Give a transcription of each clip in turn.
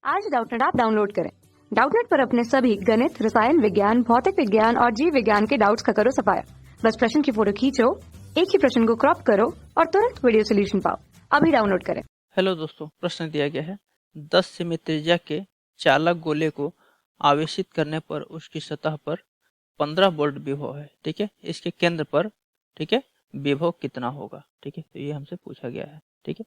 आज Doubtnut app download करें। Doubtnut पर अपने सभी गणित, रसायन विज्ञान, भौतिक विज्ञान और जीव विज्ञान के डाउट्स का करो सफाया। बस प्रश्न की फोटो खींचो, एक ही प्रश्न को क्रॉप करो और तुरंत वीडियो सोल्यूशन पाओ। अभी डाउनलोड करें। हेलो दोस्तों, प्रश्न दिया गया है 10 सेमी त्रिज्या के चालक गोले को आवेशित करने पर उसकी सतह पर 15 वोल्ट विभव है। ठीक है, इसके केंद्र पर ठीक है विभव कितना होगा। ठीक है, तो ये हमसे पूछा गया है। ठीक है,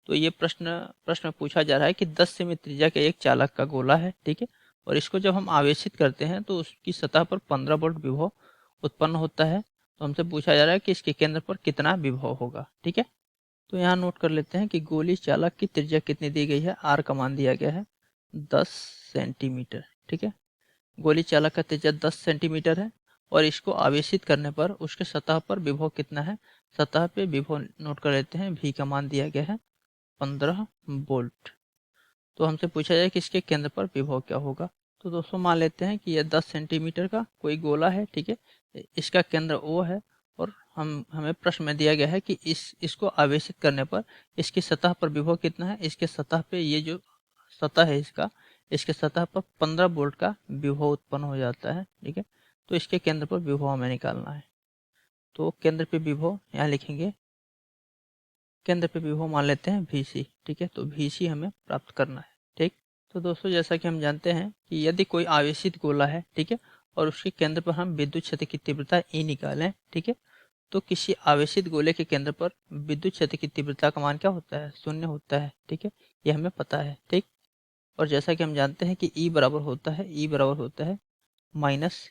तो ये प्रश्न में पूछा जा रहा है कि 10 सेमी त्रिज्या के एक चालक का गोला है। ठीक है, और इसको जब हम आवेशित करते हैं तो उसकी सतह पर 15 वोल्ट विभव उत्पन्न होता है। तो हमसे पूछा जा रहा है कि इसके केंद्र पर कितना विभव होगा। ठीक है, तो यहाँ नोट कर लेते हैं कि गोली चालक की त्रिज्या कितनी दी गई है। आर का मान दिया गया है 10 सेंटीमीटर। ठीक है, गोली चालक का त्रिज्या 10 सेंटीमीटर है और इसको आवेशित करने पर उसके सतह पर विभव कितना है। सतह पे विभव नोट कर लेते हैं। भी का मान दिया गया है 15 वोल्ट। तो हमसे पूछा जाए कि इसके केंद्र पर विभव क्या होगा। तो दोस्तों मान लेते हैं कि यह 10 सेंटीमीटर का कोई गोला है। ठीक है, इसका केंद्र ओ है और हमें प्रश्न में दिया गया है कि इसको आवेशित करने पर इसकी सतह पर विभव कितना है। इसके सतह पे ये जो सतह है इसके सतह पर 15 वोल्ट का विभव उत्पन्न हो जाता है। ठीक है, तो इसके केंद्र पर विभव हमें निकालना है। तो केंद्र पे विभव यहाँ लिखेंगे, केंद्र पे विभव मान लेते हैं VC। ठीक है, तो VC हमें प्राप्त करना है। ठीक, तो दोस्तों जैसा कि हम जानते हैं कि यदि कोई आवेशित गोला है, ठीक है, और उसके केंद्र पर हम विद्युत क्षेत्र की तीव्रता E निकालें, ठीक है, तो किसी आवेशित गोले के केंद्र पर विद्युत क्षेत्र की तीव्रता का मान क्या होता है, 0 होता है। ठीक है, ये हमें पता है। ठीक, और जैसा कि हम जानते हैं कि E बराबर होता है माइनस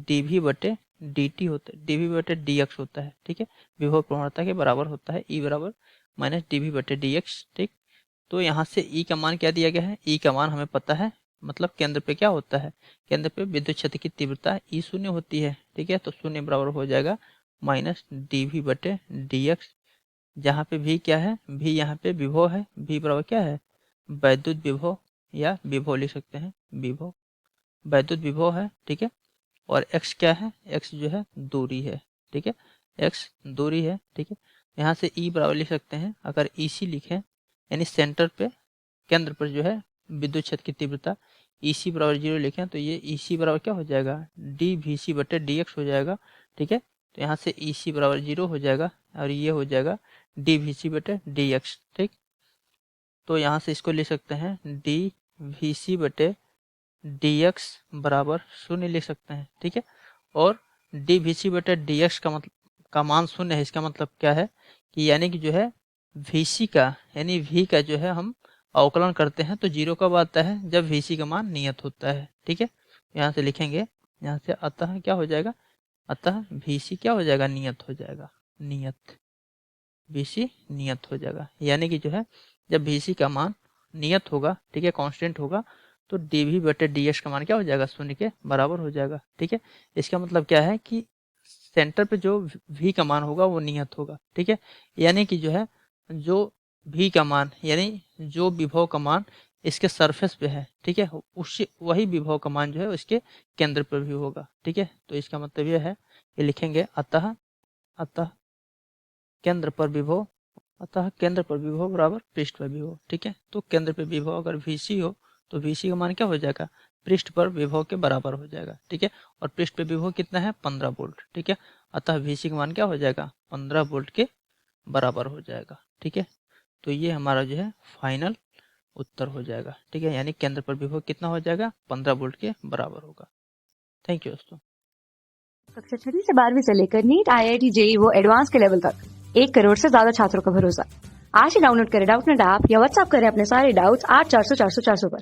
dV बटे dt होता है, dV बटे dx होता है। ठीक है, विभव प्रवणता के बराबर होता है। E बराबर माइनस dV बटे dx। ठीक, तो यहाँ से E का मान क्या दिया गया है। E का मान हमें पता है, मतलब केंद्र पे क्या होता है, केंद्र पे विद्युत क्षेत्र की तीव्रता E 0 होती है। ठीक है, तो 0 बराबर हो जाएगा माइनस dV बटे dx, जहाँ पे V क्या है, V यहाँ पे विभव है। V बराबर क्या है, वैद्युत विभव या विभव लिख सकते हैं, विभव वैद्युत विभव है। ठीक है, और x क्या है, x जो है दूरी है। ठीक है, x दूरी है। ठीक है, यहाँ से E बराबर लिख सकते हैं, अगर EC लिखें यानी सेंटर पे केंद्र पर जो है विद्युत क्षेत्र की तीव्रता EC बराबर 0 लिखें तो ये EC बराबर क्या हो जाएगा, dVC बटे dx हो जाएगा। ठीक है, तो यहाँ से EC बराबर 0 हो जाएगा और ये हो जाएगा dVC बटे dx। ठीक, तो यहाँ से इसको लिख सकते हैं dVC बटे dx बराबर 0 लिख सकते हैं। ठीक है, और dVC बटे dx का मान 0 है। इसका मतलब क्या है कि यानी कि जो है VC का यानी V का जो है हम अवकलन करते हैं तो 0 कब आता है, जब VC का मान नियत होता है। ठीक है, यहाँ से लिखेंगे, यहाँ से अतः क्या हो जाएगा, अतः VC क्या हो जाएगा, नियत हो जाएगा, नियत VC नियत हो जाएगा। यानी कि जो है जब VC का मान नियत होगा, ठीक है, कांस्टेंट होगा, तो dV बटे dx का मान क्या हो जाएगा, 0 के बराबर हो जाएगा। ठीक है, इसका मतलब क्या है कि सेंटर पे जो V का मान होगा वो नियत होगा। ठीक है, यानी कि जो है जो V का मान यानी जो विभव का मान इसके सरफेस पे है, ठीक है, उसी वही विभव का मान जो है उसके केंद्र पर भी होगा। ठीक है, तो इसका मतलब यह है, ये लिखेंगे अतः केंद्र पर विभव, अतः केंद्र पर विभव बराबर पृष्ठ पर विभव। ठीक है, तो केंद्र पर विभव अगर VC हो तो VC का मान क्या हो जाएगा, पृष्ठ पर विभव के बराबर हो जाएगा। ठीक है, और पृष्ठ पर विभव कितना है, 15 वोल्ट। ठीक है, अतः VC का मान क्या हो जाएगा, 15 वोल्ट के बराबर हो जाएगा। ठीक है, तो ये हमारा जो है फाइनल उत्तर हो जाएगा। ठीक है, यानी केंद्र पर विभव कितना हो जाएगा, 15 वोल्ट के बराबर होगा। थैंक यू दोस्तों। कक्षा 6 से 12वीं से लेकर नीट, IIT, JEE वो एडवांस के लेवल तक 1 करोड़ से ज्यादा छात्रों का भरोसा। आज ही डाउनलोड करें डाउटनेट ऐप या व्हाट्सएप करें अपने सारे डाउट्स 8400 400 400 पर।